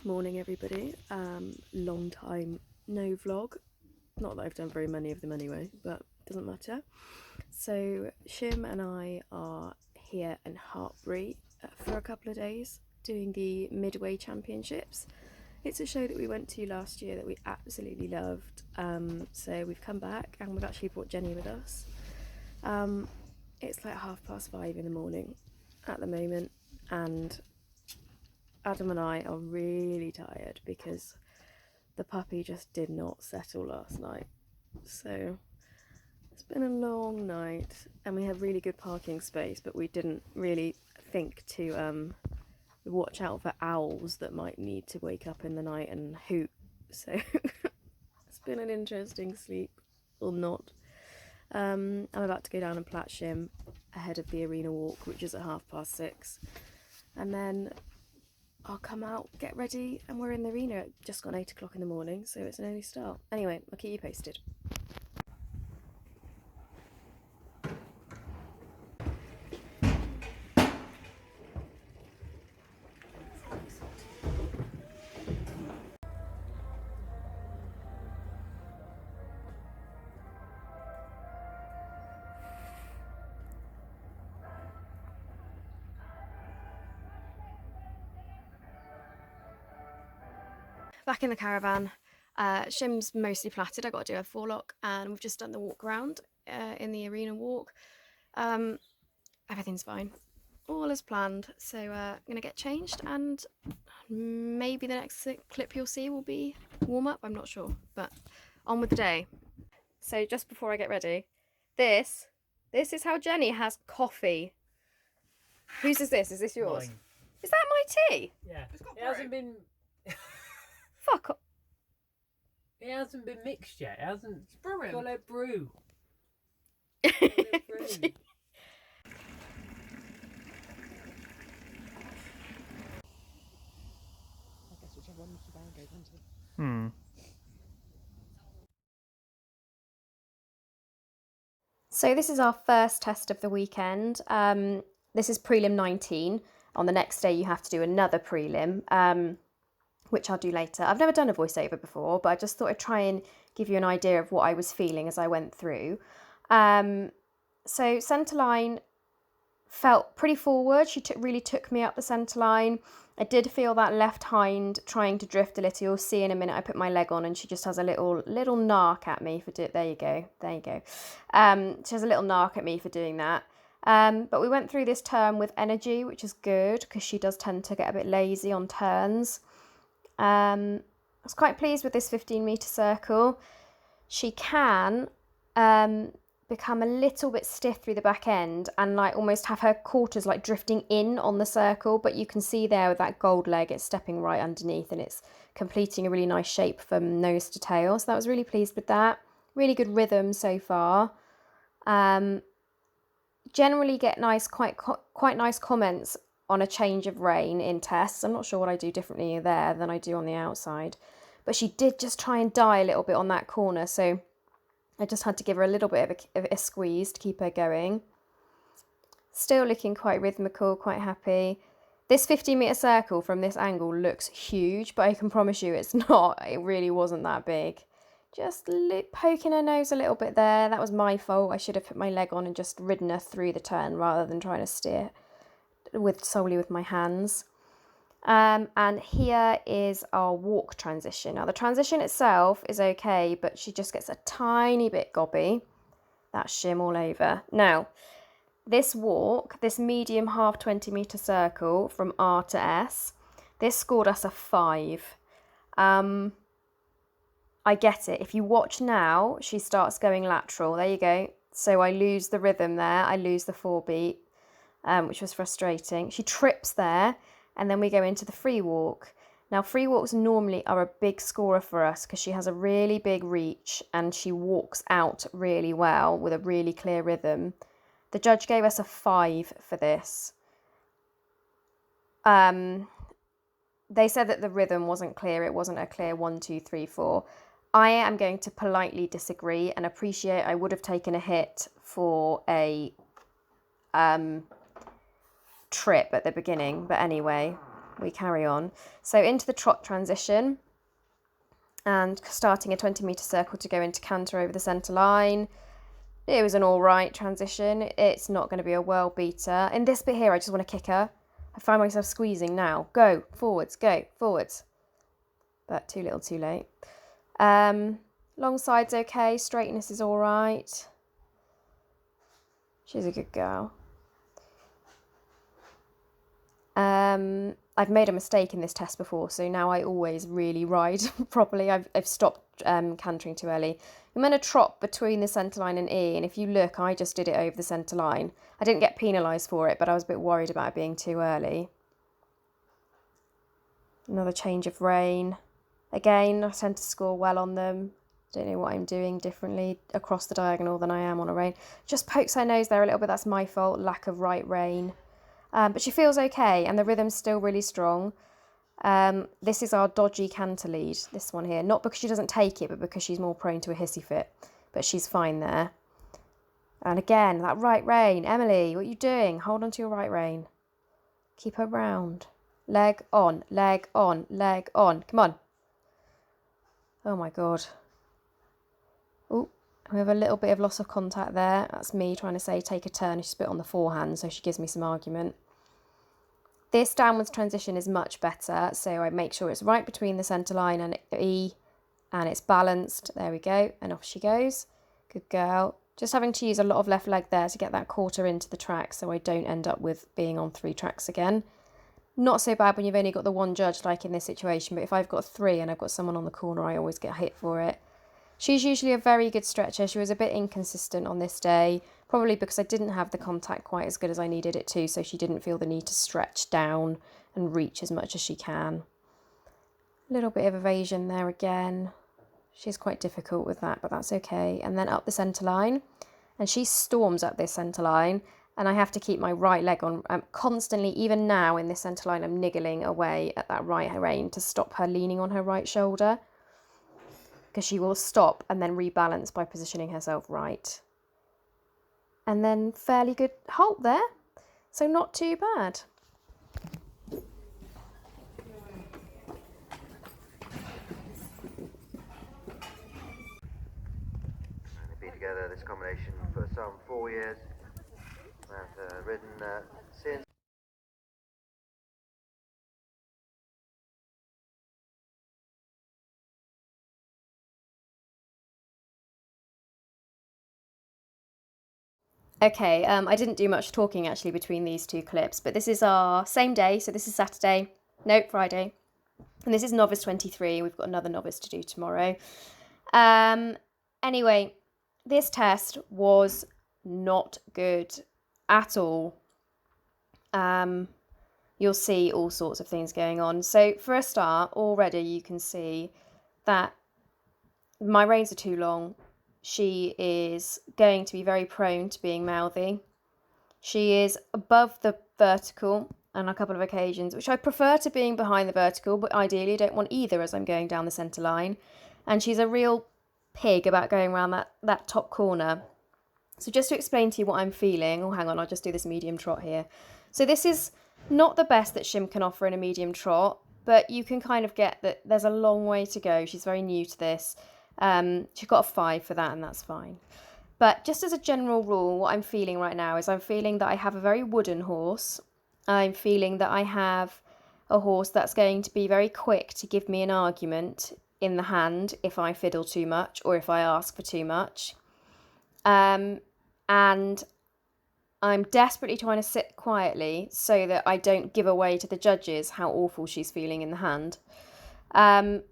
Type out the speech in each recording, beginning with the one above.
Morning everybody. Long time no vlog. Not that I've done very many of them anyway, but it doesn't matter. So Shim and I are here in Hartbury for a couple of days doing the Midway Championships. It's a show that we went to last year that we absolutely loved. So we've come back and we've actually brought Jenny with us. It's like 5:30 in the morning at the moment, and Adam and I are really tired because the puppy just did not settle last night. So it's been a long night and we have really good parking space, but we didn't really think to watch out for owls that might need to wake up in the night and hoot. So it's been an interesting sleep, or not. I'm about to go down and plat Shim ahead of the arena walk, which is at 6:30, and then I'll come out, get ready, and we're in the arena at just gone 8 o'clock in the morning, so it's an early start. Anyway, I'll keep you posted. Back in the caravan. Shim's mostly platted. I got to do a forelock, and we've just done the walk around in the arena walk. Everything's fine, all as planned. So I'm gonna get changed, and maybe the next clip you'll see will be warm up. I'm not sure, but on with the day. So just before I get ready, this is how Jenny has coffee. Whose is this? Is this yours? Mine. Is that my tea? Yeah. It hasn't been. Fuck off. It hasn't been mixed yet. It hasn't. It's brewing. Got to brew. I guess whichever one the band goes into. So this is our first test of the weekend. This is prelim 19. On the next day you have to do another prelim, which I'll do later. I've never done a voiceover before, but I just thought I'd try and give you an idea of what I was feeling as I went through. So centre line felt pretty forward. She really took me up the centre line. I did feel that left hind trying to drift a little. You'll see in a minute I put my leg on and she just has a little narc at me for there you go. She has a little narc at me for doing that. But we went through this turn with energy, which is good because she does tend to get a bit lazy on turns. I was quite pleased with this 15-metre circle. She can become a little bit stiff through the back end and like almost have her quarters like drifting in on the circle, but you can see there with that gold leg it's stepping right underneath and it's completing a really nice shape from nose to tail. So that was really pleased with that. Really good rhythm so far. Generally get quite nice comments on a change of rein in tests. I'm not sure what I do differently there than I do on the outside, but she did just try and die a little bit on that corner, so I just had to give her a little bit of a squeeze to keep her going. Still looking quite rhythmical, quite happy. This 15-metre circle from this angle looks huge, but I can promise you it's not. It really wasn't that big. Just poking her nose a little bit there. That was my fault. I should have put my leg on and just ridden her through the turn rather than trying to steer solely with my hands. And here is our walk transition. Now the transition itself is okay, but she just gets a tiny bit gobby. That's Shim all over. Now this walk, this medium half 20-metre circle from R to S, this scored us a 5. I get it. If you watch now, she starts going lateral. There you go. So I lose the rhythm there. I lose the 4-beat, which was frustrating. She trips there. And then we go into the free walk. Now, free walks normally are a big scorer for us because she has a really big reach and she walks out really well with a really clear rhythm. The judge gave us a 5 for this. They said that the rhythm wasn't clear. It wasn't a clear 1, 2, 3, 4. I am going to politely disagree and appreciate I would have taken a hit for a trip at the beginning, but anyway, we carry on. So into the trot transition and starting a 20-metre circle to go into canter over the centre line. It was an all right transition. It's not going to be a world beater. In this bit here, I just want to kick her. I find myself squeezing now. Go, forwards, go, forwards. But too little, too late. Long side's okay. Straightness is all right. She's a good girl. I've made a mistake in this test before, so now I always really ride properly. I've stopped cantering too early. I'm going to trot between the centre line and E, and if you look, I just did it over the centre line. I didn't get penalised for it, but I was a bit worried about it being too early. Another change of rein. Again, I tend to score well on them. Don't know what I'm doing differently across the diagonal than I am on a rein. Just pokes her nose there a little bit. That's my fault. Lack of right rein. But she feels okay, and the rhythm's still really strong. This is our dodgy canter lead, this one here. Not because she doesn't take it, but because she's more prone to a hissy fit. But she's fine there. And again, that right rein. Emily, what are you doing? Hold on to your right rein. Keep her round. Leg on, leg on, leg on. Come on. Oh my God. Oh, we have a little bit of loss of contact there. That's me trying to say take a turn. She's a bit on the forehand, so she gives me some argument. This downwards transition is much better, so I make sure it's right between the centre line and E, and it's balanced. There we go, and off she goes. Good girl. Just having to use a lot of left leg there to get that quarter into the track, so I don't end up with being on 3 tracks again. Not so bad when you've only got the one judge, like in this situation, but if I've got 3 and I've got someone on the corner, I always get hit for it. She's usually a very good stretcher. She was a bit inconsistent on this day, probably because I didn't have the contact quite as good as I needed it to, so she didn't feel the need to stretch down and reach as much as she can. A little bit of evasion there again. She's quite difficult with that, but that's okay. And then up the centre line, and she storms up this centre line, and I have to keep my right leg on constantly. Even now in this centre line, I'm niggling away at that right rein to stop her leaning on her right shoulder, because she will stop and then rebalance by positioning herself right. And then fairly good halt there, so not too bad. They've been together, this combination, for some 4 years. They've ridden since. Okay, I didn't do much talking actually between these 2 clips, but this is our same day, so this is Saturday, no, Friday, and this is novice 23. We've got another novice to do tomorrow. Anyway, this test was not good at all. You'll see all sorts of things going on. So for a start, already you can see that my reins are too long. She is going to be very prone to being mouthy. She is above the vertical on a couple of occasions, which I prefer to being behind the vertical, but ideally don't want either as I'm going down the centre line. And she's a real pig about going around that top corner. So just to explain to you what I'm feeling, oh hang on, I'll just do this medium trot here. So this is not the best that Shim can offer in a medium trot, but you can kind of get that there's a long way to go. She's very new to this. She got a 5 for that, and that's fine. But just as a general rule, what I'm feeling right now is I'm feeling that I have a very wooden horse. I'm feeling that I have a horse that's going to be very quick to give me an argument in the hand if I fiddle too much or if I ask for too much. And I'm desperately trying to sit quietly so that I don't give away to the judges how awful she's feeling in the hand.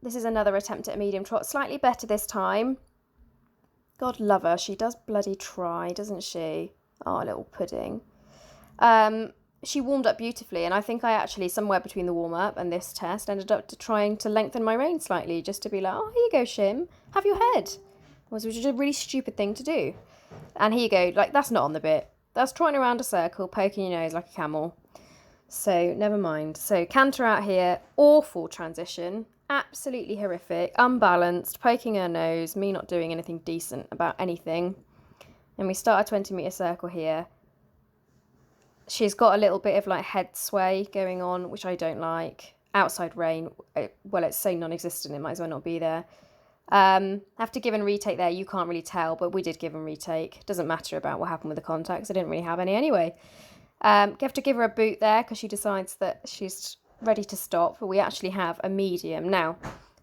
This is another attempt at a medium trot, slightly better this time. God love her, she does bloody try, doesn't she? Oh, little pudding. She warmed up beautifully, and I think I actually, somewhere between the warm-up and this test, ended up trying to lengthen my rein slightly, just to be like, oh, here you go, Shim, have your head. Which was a really stupid thing to do. And here you go, like, that's not on the bit. That's trotting around a circle, poking your nose like a camel. So, never mind. So, canter out here, awful transition, absolutely horrific, unbalanced, poking her nose, me not doing anything decent about anything. And we start a 20-metre circle here. she's got a little bit of like head sway going on, which I don't like. Outside rein, well, it's so non-existent, it might as well not be there. Have to give and retake there. You can't really tell, but we did give and retake. Doesn't matter about what happened with the contacts. I didn't really have any anyway. Have to give her a boot there because she decides that she's ready to stop. But we actually have a medium. Now,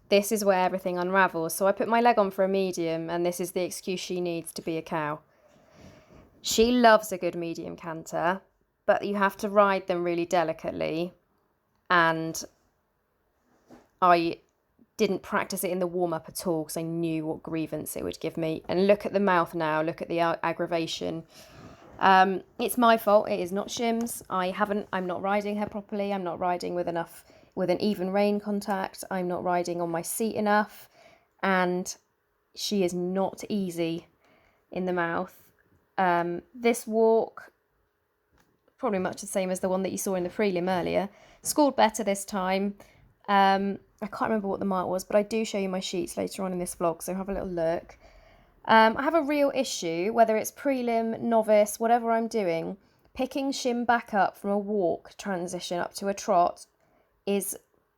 this is where everything unravels. So I put my leg on for a medium, and this is the excuse she needs to be a cow. She loves a good medium canter, but you have to ride them really delicately. And I didn't practice it in the warm-up at all because I knew what grievance it would give me. And look at the mouth now, look at the aggravation. It's my fault, it is not Shim's. I'm not riding her properly, I'm not riding with an even rein contact, I'm not riding on my seat enough, and she is not easy in the mouth. This walk, probably much the same as the one that you saw in the prelim earlier, scored better this time. I can't remember what the mark was, but I do show you my sheets later on in this vlog, so have a little look. I have a real issue, whether it's prelim, novice, whatever I'm doing, picking Shim back up from a walk transition up to a trot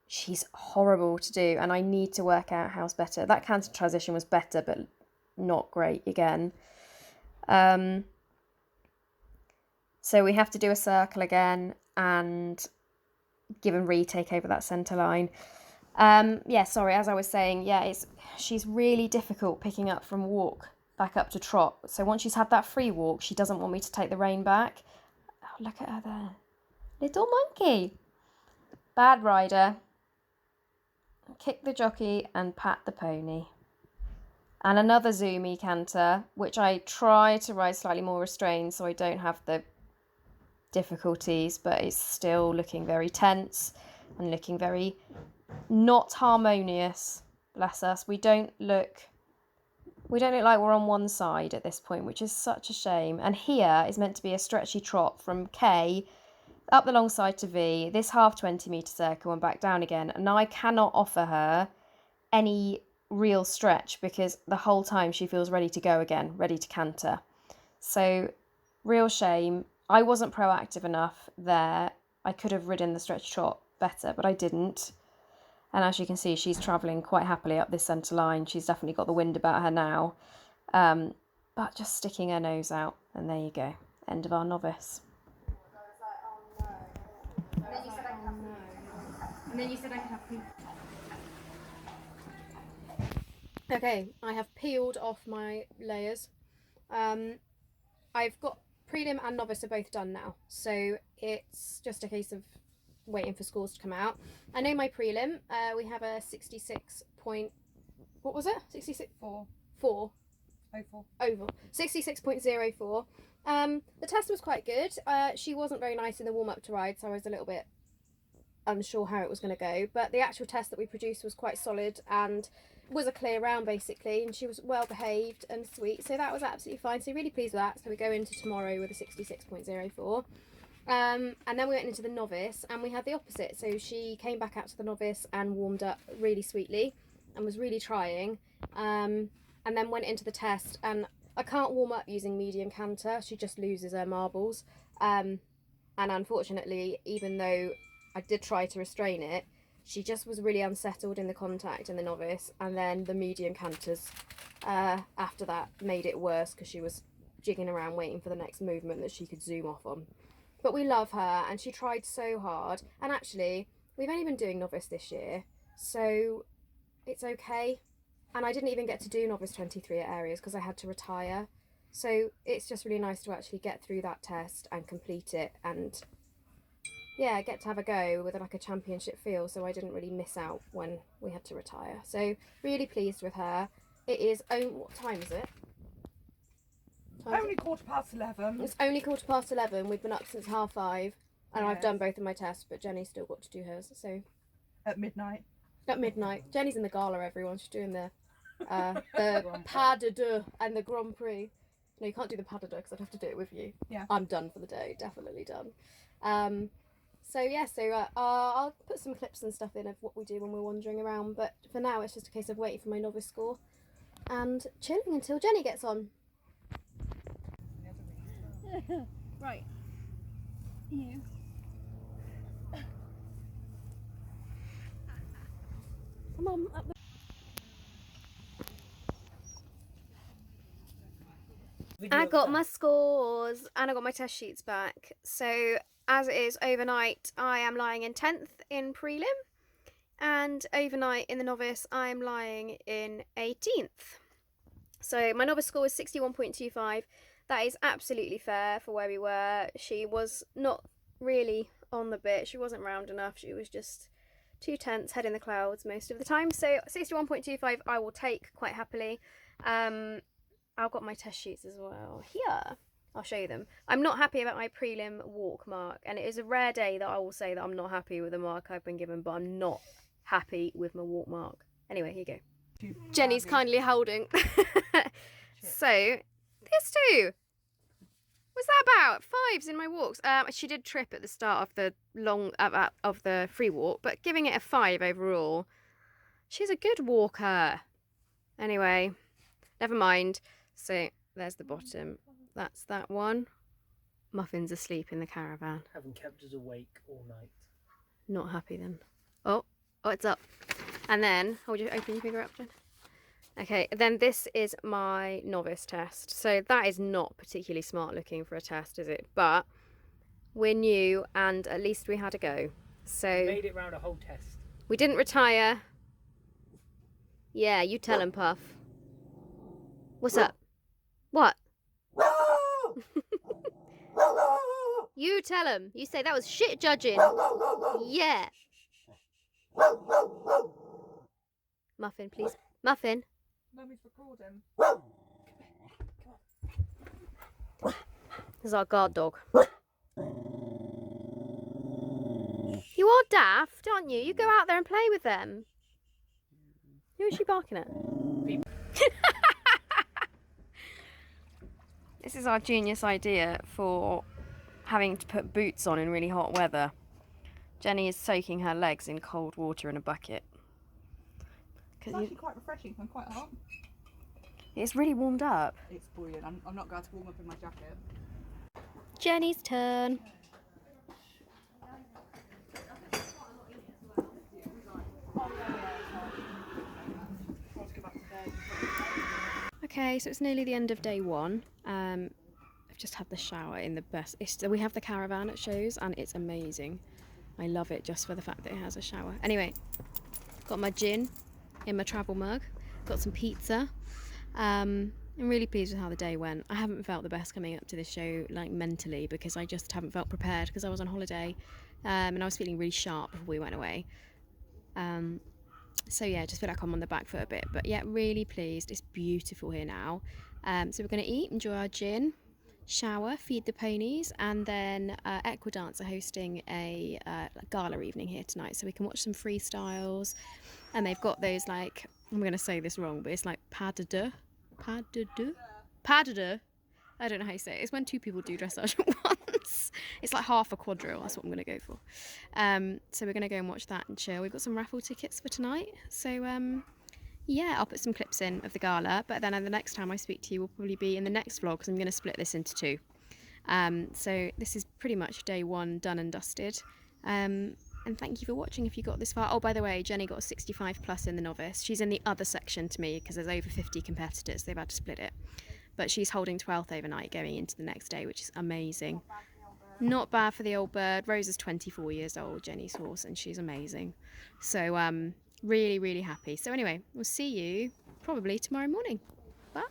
she's horrible to do, and I need to work out how's better. That canter transition was better, but not great again. So we have to do a circle again and give and retake over that centre line. Sorry, as I was saying, she's really difficult picking up from walk back up to trot. So once she's had that free walk, she doesn't want me to take the rein back. Oh, look at her there. Little monkey. Bad rider. Kick the jockey and pat the pony. And another zoomy canter, which I try to ride slightly more restrained so I don't have the difficulties, but it's still looking very tense and looking very not harmonious. Bless us. We don't look like we're on one side at this point, which is such a shame. And here is meant to be a stretchy trot from K up the long side to V, this half 20-metre circle and back down again. And I cannot offer her any real stretch because the whole time she feels ready to go again, ready to canter. So real shame. I wasn't proactive enough there. I could have ridden the stretch trot better, but I didn't. And as you can see, she's travelling quite happily up this centre line. She's definitely got the wind about her now. But just sticking her nose out. And there you go. End of our novice. And then you said I could have Okay, I have peeled off my layers. I've got prelim and novice are both done now. So it's just a case of waiting for scores to come out. I know my prelim, we have a 66 point, what was it? 66? 4. Oval. 66.04. The test was quite good. She wasn't very nice in the warm-up to ride, so I was a little bit unsure how it was going to go. But the actual test that we produced was quite solid and was a clear round basically, and she was well behaved and sweet, so that was absolutely fine. So really pleased with that. So we go into tomorrow with a 66.04. And then we went into the novice and we had the opposite. So she came back out to the novice and warmed up really sweetly and was really trying, and then went into the test. And I can't warm up using medium canter, she just loses her marbles, and unfortunately, even though I did try to restrain it, she just was really unsettled in the contact in the novice, and then the medium canters after that made it worse because she was jigging around waiting for the next movement that she could zoom off on. But we love her and she tried so hard, and actually we've only been doing novice this year, so it's okay. And I didn't even get to do novice 23 at areas because I had to retire, so it's just really nice to actually get through that test and complete it, and yeah, get to have a go with like a championship feel, so I didn't really miss out when we had to retire. So really pleased with her. It is, what time is it? Only 11:15. It's only 11:15. We've been up since 5:30, and I've done both of my tests, but Jenny's still got to do hers. So At midnight. Jenny's in the gala, everyone. She's doing the pas de deux and the Grand Prix. No, you can't do the pas de deux because I'd have to do it with you. Yeah. I'm done for the day, definitely done. I'll put some clips and stuff in of what we do when we're wandering around, but for now it's just a case of waiting for my novice score and chilling until Jenny gets on. Right. You. Come on, up the... I got my scores and I got my test sheets back. So as it is overnight, I am lying in 10th in prelim, and overnight in the novice, I'm lying in 18th. So my novice score was 61.25. That is absolutely fair for where we were. She was not really on the bit. She wasn't round enough. She was just 2/10, head in the clouds most of the time. So 61.25 I will take quite happily. I've got my test sheets as well here. I'll show you them. I'm not happy about my prelim walk mark, and it is a rare day that I will say that I'm not happy with the mark I've been given, but I'm not happy with my walk mark. Anyway, here you go. Jenny's kindly holding. So, this too. What's that about? 5s in my walks. She did trip at the start of the of the free walk, but giving it a 5 overall. She's a good walker. Anyway, never mind. So there's the bottom. That's that one. Muffin's asleep in the caravan. Haven't kept us awake all night. Not happy then. Oh, it's up. And then, hold your open your finger up, Jen. Okay, then this is my novice test. So that is not particularly smart looking for a test, is it? But we're new and at least we had a go. So Made it round a whole test. we didn't retire. Yeah, you tell him, Puff. What's up? What? You tell him. You say that was shit judging. Yeah. Muffin, please. Muffin. Mummy's recording. This is our guard dog. You are daft, aren't you? You go out there and play with them. Who is she barking at? This is our genius idea for having to put boots on in really hot weather. Jenny is soaking her legs in cold water in a bucket. It's actually quite refreshing and quite hot. It's really warmed up. It's brilliant. I'm not going to warm up in my jacket. Jenny's turn. Okay, so it's nearly the end of day one. I've just had the shower in the best. We have the caravan at shows and it's amazing. I love it just for the fact that it has a shower. Anyway, got my gin in my travel mug. Got some pizza. I'm really pleased with how the day went. I haven't felt the best coming up to this show, like mentally, because I just haven't felt prepared because I was on holiday and I was feeling really sharp before we went away. So yeah, just feel like I'm on the back foot a bit, but yeah, really pleased. It's beautiful here now. So we're going to eat, enjoy our gin, shower, feed the ponies, and then Equidance are hosting a gala evening here tonight, so we can watch some freestyles. And they've got those, like, I'm going to say this wrong, but it's like pas de deux. I don't know how you say it. It's when two people do dressage at once. It's like half a quadrille. That's what I'm going to go for. So we're going to go and watch that and chill. We've got some raffle tickets for tonight. So yeah, I'll put some clips in of the gala. But then the next time I speak to you will probably be in the next vlog, because I'm going to split this into 2. So this is pretty much day 1 done and dusted. And thank you for watching if you got this far. Oh, by the way, Jenny got a 65 plus in the novice. She's in the other section to me because there's over 50 competitors. They've had to split it. But she's holding 12th overnight going into the next day, which is amazing. Not bad for the old bird. Rose is 24 years old, Jenny's horse, and she's amazing. So really, really happy. So anyway, we'll see you probably tomorrow morning. Bye.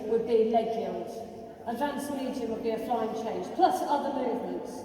Would be leg yield. Advanced medium would be a flying change, plus other movements.